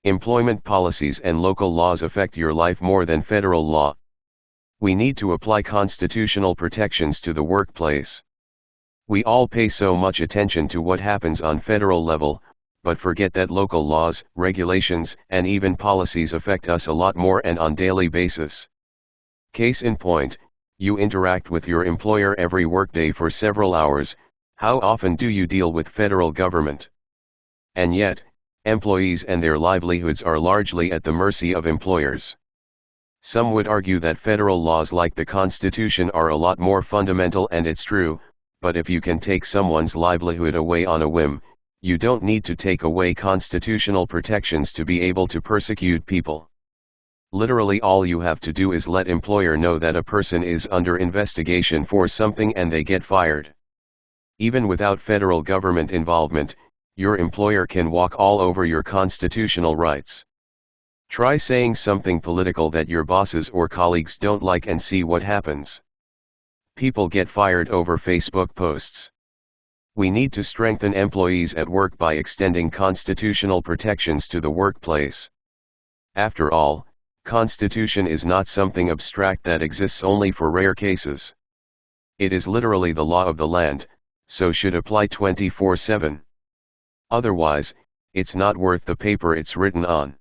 Employment policies and local laws affect your life more than federal law. We need to apply constitutional protections to the workplace. We all pay so much attention to what happens on federal level, but forget that local laws, regulations, and even policies affect us a lot more and on daily basis. Case in point, you interact with your employer every workday for several hours. How often do you deal with federal government? And yet, employees and their livelihoods are largely at the mercy of employers. Some would argue that federal laws like the Constitution are a lot more fundamental, and it's true, but if you can take someone's livelihood away on a whim, you don't need to take away constitutional protections to be able to persecute people. Literally all you have to do is let employer know that a person is under investigation for something and they get fired. Even without federal government involvement, your employer can walk all over your constitutional rights. Try saying something political that your bosses or colleagues don't like and see what happens. People get fired over Facebook posts. We need to strengthen employees at work by extending constitutional protections to the workplace. After all, Constitution is not something abstract that exists only for rare cases. It is literally the law of the land, so should apply 24/7. Otherwise, it's not worth the paper it's written on.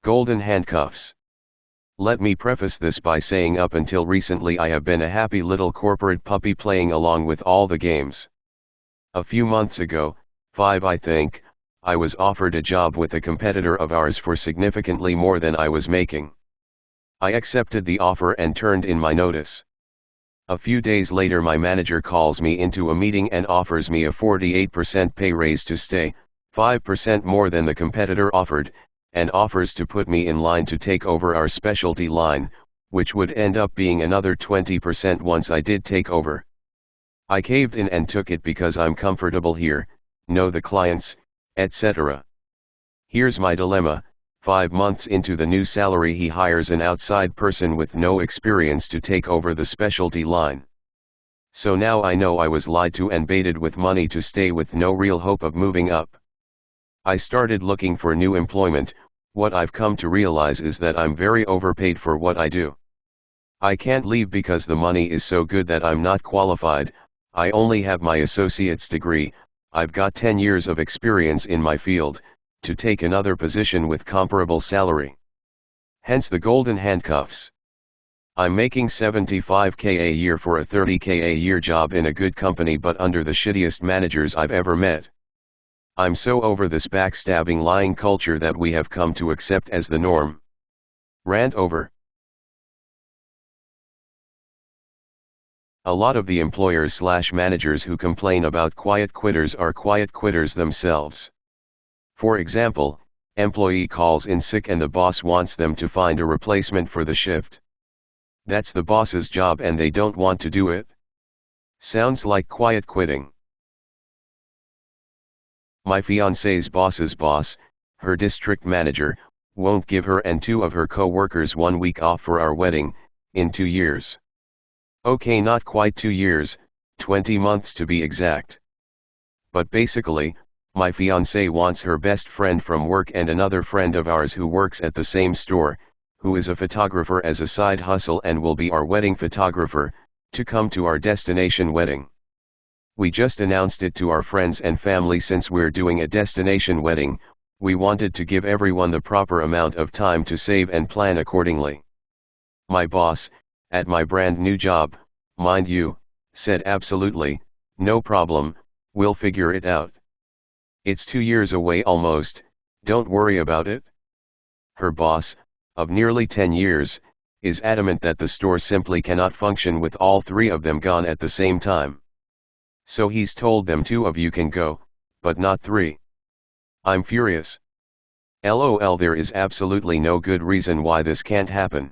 Golden handcuffs. Let me preface this by saying up until recently I have been a happy little corporate puppy playing along with all the games. A few months ago, 5 I think, I was offered a job with a competitor of ours for significantly more than I was making. I accepted the offer and turned in my notice. A few days later my manager calls me into a meeting and offers me a 48% pay raise to stay, 5% more than the competitor offered, and offers to put me in line to take over our specialty line, which would end up being another 20% once I did take over. I caved in and took it because I'm comfortable here, know the clients, etc. Here's my dilemma: 5 months into the new salary he hires an outside person with no experience to take over the specialty line. So now I know I was lied to and baited with money to stay with no real hope of moving up. I started looking for new employment. What I've come to realize is that I'm very overpaid for what I do. I can't leave because the money is so good that I'm not qualified. I only have my associate's degree. I've got 10 years of experience in my field, to take another position with comparable salary. Hence the golden handcuffs. I'm making $75K a year for a $30K a year job in a good company but under the shittiest managers I've ever met. I'm so over this backstabbing lying culture that we have come to accept as the norm. Rant over. A lot of the employers/managers who complain about quiet quitters are quiet quitters themselves. For example, employee calls in sick and the boss wants them to find a replacement for the shift. That's the boss's job and they don't want to do it. Sounds like quiet quitting. My fiance's boss's boss, her district manager, won't give her and 2 of her co-workers 1 week off for our wedding, in 2 years. Okay, not quite 2 years, 20 months to be exact. But basically, my fiancée wants her best friend from work and another friend of ours who works at the same store, who is a photographer as a side hustle and will be our wedding photographer, to come to our destination wedding. We just announced it to our friends and family. Since we're doing a destination wedding, we wanted to give everyone the proper amount of time to save and plan accordingly. My boss, at my brand new job, mind you, said absolutely, no problem, we'll figure it out. It's 2 years away almost, don't worry about it. Her boss, of nearly 10 years, is adamant that the store simply cannot function with all 3 of them gone at the same time. So he's told them 2 of you can go, but not 3. I'm furious. LOL, there is absolutely no good reason why this can't happen.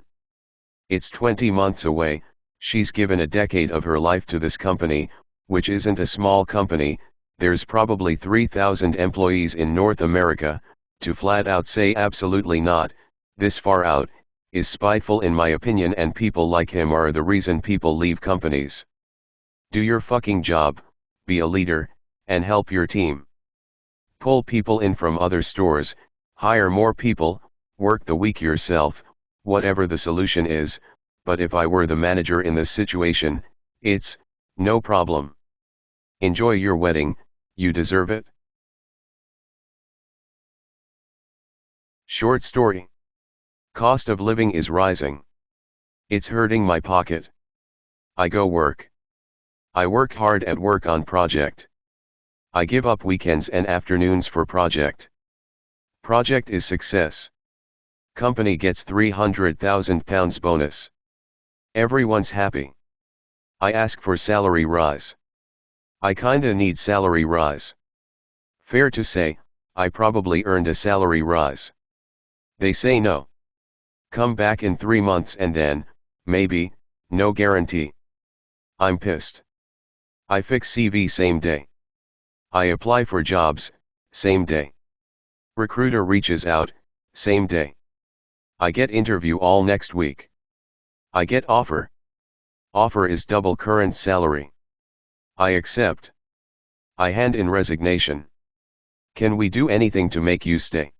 It's 20 months away, she's given a decade of her life to this company, which isn't a small company. There's probably 3,000 employees in North America. To flat out say absolutely not, this far out, is spiteful in my opinion, and people like him are the reason people leave companies. Do your fucking job, be a leader, and help your team. Pull people in from other stores, hire more people, work the week yourself, whatever the solution is, but if I were the manager in this situation, it's no problem. Enjoy your wedding, you deserve it. Short story. Cost of living is rising. It's hurting my pocket. I go work. I work hard at work on project. I give up weekends and afternoons for project. Project is success. Company gets £300,000 bonus. Everyone's happy. I ask for salary rise. I kinda need salary rise. Fair to say, I probably earned a salary rise. They say no. Come back in 3 months and then, maybe, no guarantee. I'm pissed. I fix CV same day. I apply for jobs, same day. Recruiter reaches out, same day. I get interview all next week. I get offer. Offer is double current salary. I accept. I hand in resignation. Can we do anything to make you stay?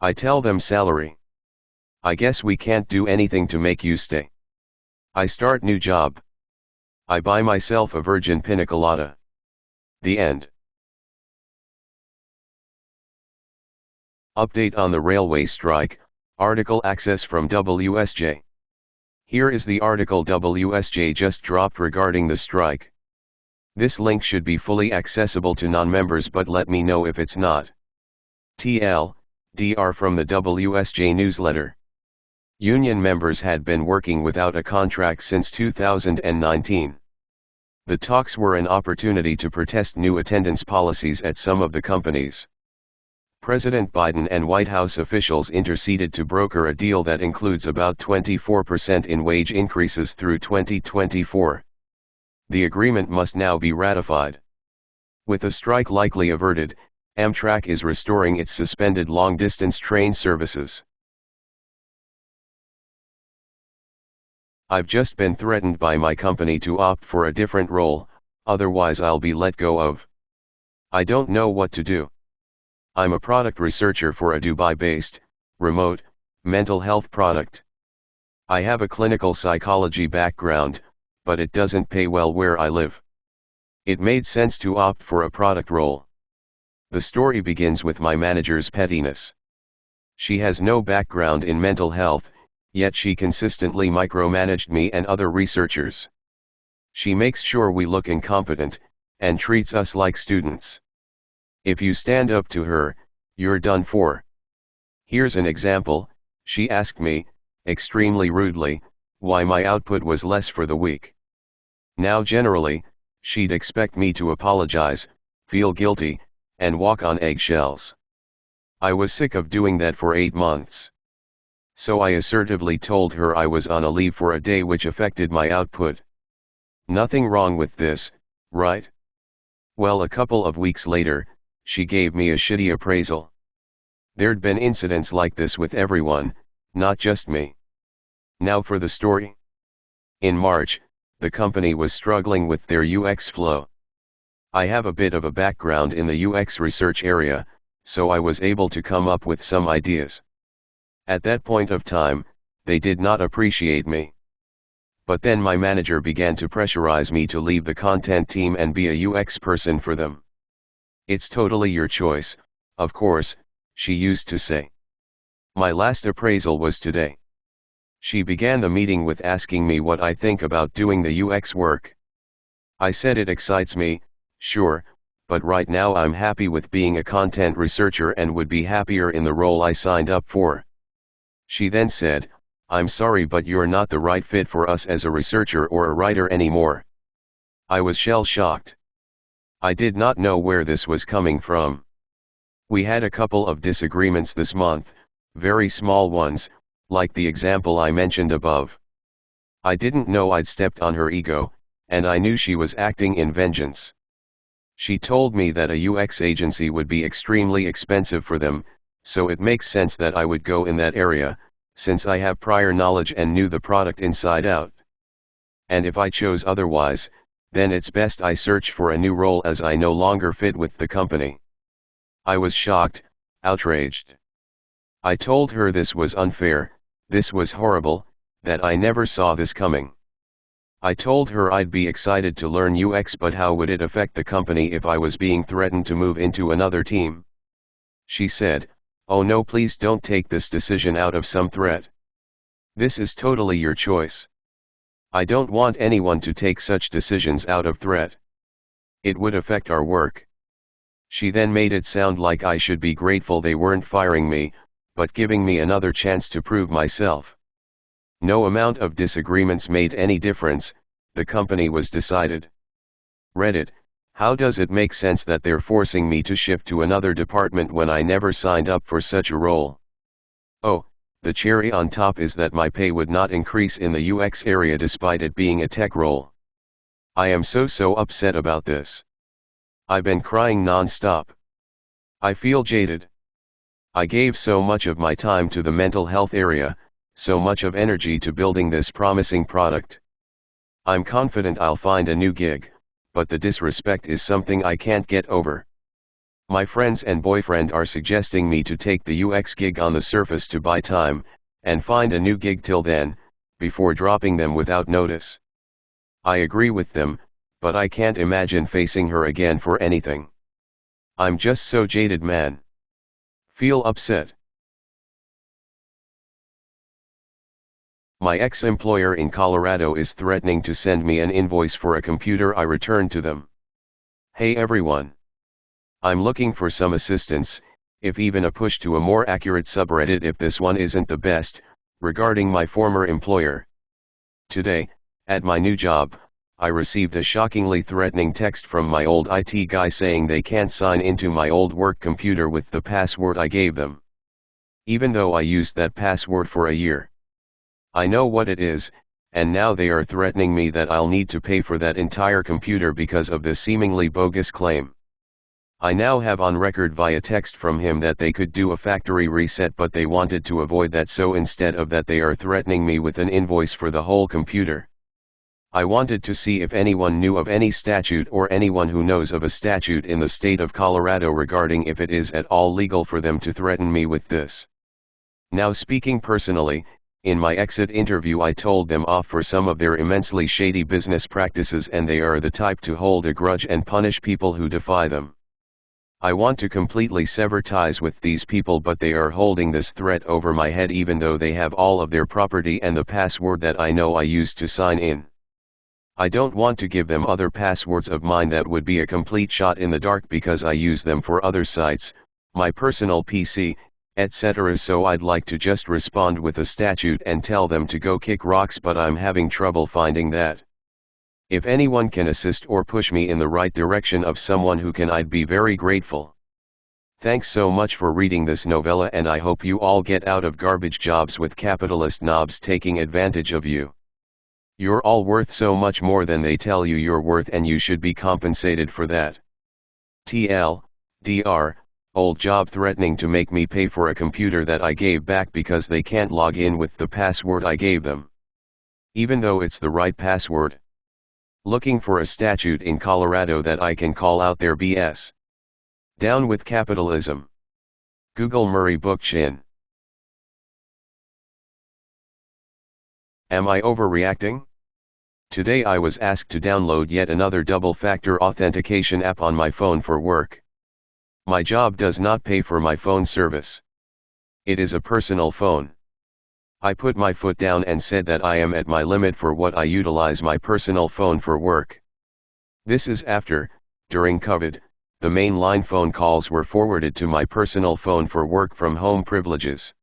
I tell them salary. I guess we can't do anything to make you stay. I start new job. I buy myself a virgin pina colada. The end. Update on the railway strike, article access from WSJ. Here is the article WSJ just dropped regarding the strike. This link should be fully accessible to non-members, but let me know if it's not. TLDR from the WSJ newsletter. Union members had been working without a contract since 2019. The talks were an opportunity to protest new attendance policies at some of the companies. President Biden and White House officials interceded to broker a deal that includes about 24% in wage increases through 2024. The agreement must now be ratified. With the strike likely averted, Amtrak is restoring its suspended long-distance train services. I've just been threatened by my company to opt for a different role, otherwise I'll be let go of. I don't know what to do. I'm a product researcher for a Dubai-based, remote, mental health product. I have a clinical psychology background, but it doesn't pay well where I live. It made sense to opt for a product role. The story begins with my manager's pettiness. She has no background in mental health, yet she consistently micromanaged me and other researchers. She makes sure we look incompetent, and treats us like students. If you stand up to her, you're done for. Here's an example. She asked me, extremely rudely, why my output was less for the week. Now generally, she'd expect me to apologize, feel guilty, and walk on eggshells. I was sick of doing that for 8 months. So I assertively told her I was on a leave for a day which affected my output. Nothing wrong with this, right? Well, a couple of weeks later, she gave me a shitty appraisal. There'd been incidents like this with everyone, not just me. Now for the story. In March, the company was struggling with their UX flow. I have a bit of a background in the UX research area, so I was able to come up with some ideas. At that point of time, they did not appreciate me. But then my manager began to pressurize me to leave the content team and be a UX person for them. It's totally your choice, of course, she used to say. My last appraisal was today. She began the meeting with asking me what I think about doing the UX work. I said it excites me, sure, but right now I'm happy with being a content researcher and would be happier in the role I signed up for. She then said, I'm sorry, but you're not the right fit for us as a researcher or a writer anymore. I was shell-shocked. I did not know where this was coming from. We had a couple of disagreements this month, very small ones, like the example I mentioned above. I didn't know I'd stepped on her ego, and I knew she was acting in vengeance. She told me that a UX agency would be extremely expensive for them, so it makes sense that I would go in that area, since I have prior knowledge and knew the product inside out. And if I chose otherwise, then it's best I search for a new role as I no longer fit with the company. I was shocked, outraged. I told her this was unfair, this was horrible, that I never saw this coming. I told her I'd be excited to learn UX, but how would it affect the company if I was being threatened to move into another team? She said, "Oh no, please don't take this decision out of some threat. This is totally your choice. I don't want anyone to take such decisions out of threat. It would affect our work." She then made it sound like I should be grateful they weren't firing me, but giving me another chance to prove myself. No amount of disagreements made any difference, the company was decided. Reddit, how does it make sense that they're forcing me to shift to another department when I never signed up for such a role? Oh, the cherry on top is that my pay would not increase in the UX area despite it being a tech role. I am so upset about this. I've been crying non-stop. I feel jaded. I gave so much of my time to the mental health area, so much of energy to building this promising product. I'm confident I'll find a new gig, but the disrespect is something I can't get over. My friends and boyfriend are suggesting me to take the UX gig on the surface to buy time, and find a new gig till then, before dropping them without notice. I agree with them, but I can't imagine facing her again for anything. I'm just so jaded, man. Feel upset. My ex-employer in Colorado is threatening to send me an invoice for a computer I returned to them. Hey everyone. I'm looking for some assistance, if even a push to a more accurate subreddit if this one isn't the best, regarding my former employer. Today, at my new job, I received a shockingly threatening text from my old IT guy saying they can't sign into my old work computer with the password I gave them. Even though I used that password for a year. I know what it is, and now they are threatening me that I'll need to pay for that entire computer because of this seemingly bogus claim. I now have on record via text from him that they could do a factory reset, but they wanted to avoid that, so instead of that they are threatening me with an invoice for the whole computer. I wanted to see if anyone knew of any statute or anyone who knows of a statute in the state of Colorado regarding if it is at all legal for them to threaten me with this. Now, speaking personally, in my exit interview I told them off for some of their immensely shady business practices, and they are the type to hold a grudge and punish people who defy them. I want to completely sever ties with these people, but they are holding this threat over my head even though they have all of their property and the password that I know I used to sign in. I don't want to give them other passwords of mine, that would be a complete shot in the dark because I use them for other sites, my personal PC, etc. So I'd like to just respond with a statute and tell them to go kick rocks, but I'm having trouble finding that. If anyone can assist or push me in the right direction of someone who can, I'd be very grateful. Thanks so much for reading this novella, and I hope you all get out of garbage jobs with capitalist knobs taking advantage of you. You're all worth so much more than they tell you you're worth, and you should be compensated for that. TL, DR, old job threatening to make me pay for a computer that I gave back because they can't log in with the password I gave them. Even though it's the right password. Looking for a statute in Colorado that I can call out their BS. Down with capitalism. Google Murray Bookchin. Am I overreacting? Today I was asked to download yet another double-factor authentication app on my phone for work. My job does not pay for my phone service. It is a personal phone. I put my foot down and said that I am at my limit for what I utilize my personal phone for work. This is after, during COVID, the mainline phone calls were forwarded to my personal phone for work from home privileges.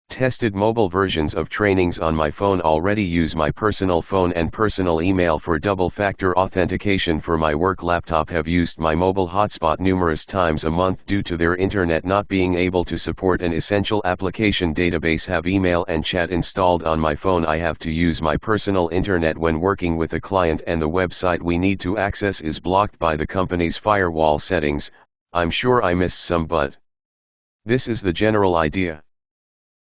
Tested mobile versions of trainings on my phone already use my personal phone, and personal email for double-factor authentication for my work laptop have used my mobile hotspot numerous times a month due to their internet not being able to support an essential application database. Have email and chat installed on my phone. I have to use my personal internet when working with a client, and the website we need to access is blocked by the company's firewall settings. I'm sure I missed some, but this is the general idea.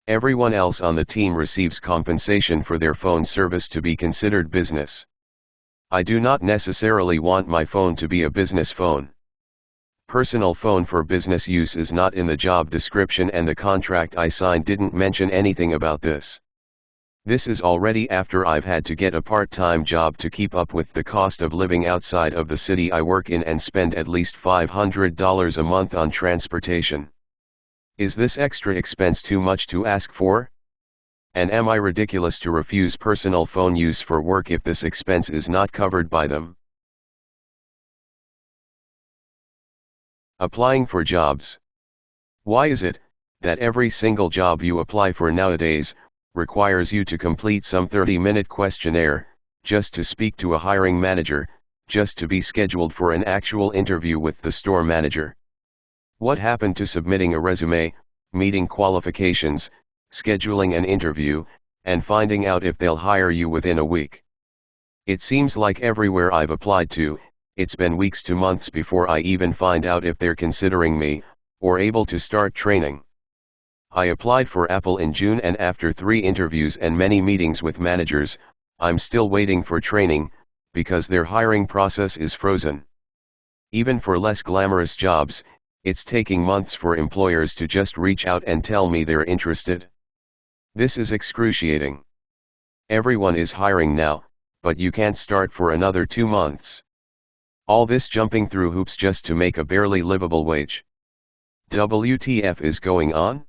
Everyone else on the team receives compensation for their phone service to be considered business. I do not necessarily want my phone to be a business phone. Personal phone for business use is not in the job description and the contract I signed didn't mention anything about this. This is already after I've had to get a part-time job to keep up with the cost of living outside of the city I work in and spend at least $500 a month on transportation. Is this extra expense too much to ask for? And am I ridiculous to refuse personal phone use for work if this expense is not covered by them? Applying for jobs. Why is it that every single job you apply for nowadays requires you to complete some 30-minute questionnaire, just to speak to a hiring manager, just to be scheduled for an actual interview with the store manager? What happened to submitting a resume, meeting qualifications, scheduling an interview, and finding out if they'll hire you within a week? It seems like everywhere I've applied to, it's been weeks to months before I even find out if they're considering me, or able to start training. I applied for Apple in June, and after 3 interviews and many meetings with managers, I'm still waiting for training, because their hiring process is frozen. Even for less glamorous jobs, it's taking months for employers to just reach out and tell me they're interested. This is excruciating. Everyone is hiring now, but you can't start for another 2 months. All this jumping through hoops just to make a barely livable wage. WTF is going on?